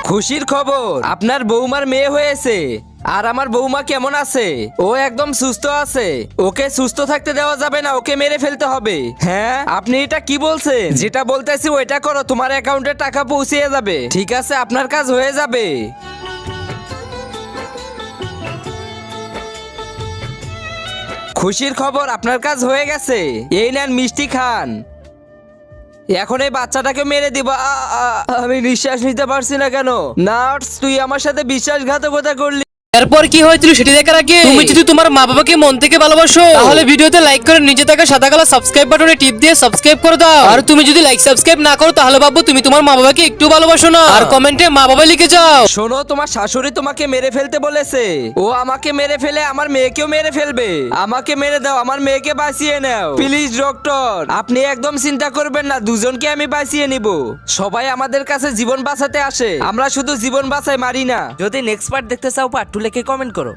খুশির খবর, আপনার বৌমার মেয়ে হয়েছে। আর আমার বৌমা কেমন আছে? ও একদম সুস্থ আছে। ওকে সুস্থ থাকতে দেওয়া যাবে না, ওকে মেরে ফেলতে হবে। হ্যাঁ, আপনি এটা কি বলছেন? যেটা বলতেছি ওইটা করো, তোমার অ্যাকাউন্টে টাকা পৌঁছিয়ে যাবে। ঠিক আছে, আপনার কাজ হয়ে যাবে। খুশির খবর, আপনার কাজ হয়ে গেছে। এই নেন মিষ্টি খান। এখন এই বাচ্চাটাকে মেরে দিব। আমি নিঃশ্বাস নিতে পারছি না কেন? নার্স, তুই আমার সাথে বিশ্বাসঘাতকতা করলি। এরপর কি হয়েছিল সেটি দেখার আগে তুমি যদি তোমার মা বাবাকে মন থেকে ভালোবাসো তাহলে ভিডিওতে লাইক করে নিচে থাকা সাদা কালো সাবস্ক্রাইব বাটনে টিপ দিয়ে সাবস্ক্রাইব করে দাও। আর তুমি যদি লাইক সাবস্ক্রাইব না করো তাহলে ভাববো তুমি তোমার মা বাবাকে একটু ভালোবাসো না। আর কমেন্টে মা বাবা লিখে যাও। শোনো, তোমার শাশুড়ি তোমাকে মেরে ফেলতে বলেছে। ও আমাকে মেরে ফেলে আমার মেয়েকেও মেরে ফেলবে। আমাকে মেরে দাও, আমার মেয়েকে বাঁচিয়ে নাও প্লিজ। ডক্টর, আপনি একদম চিন্তা করবেন না, দুজনকে আমি বাঁচিয়ে নিব। সবাই আমাদের কাছে জীবন বাঁচাতে আসে, আমরা শুধু জীবন বাঁচাই, মারি না। যদি নেক্সট পার্ট দেখতে চাও, পার্ট 2 লিখে কমেন্ট করো।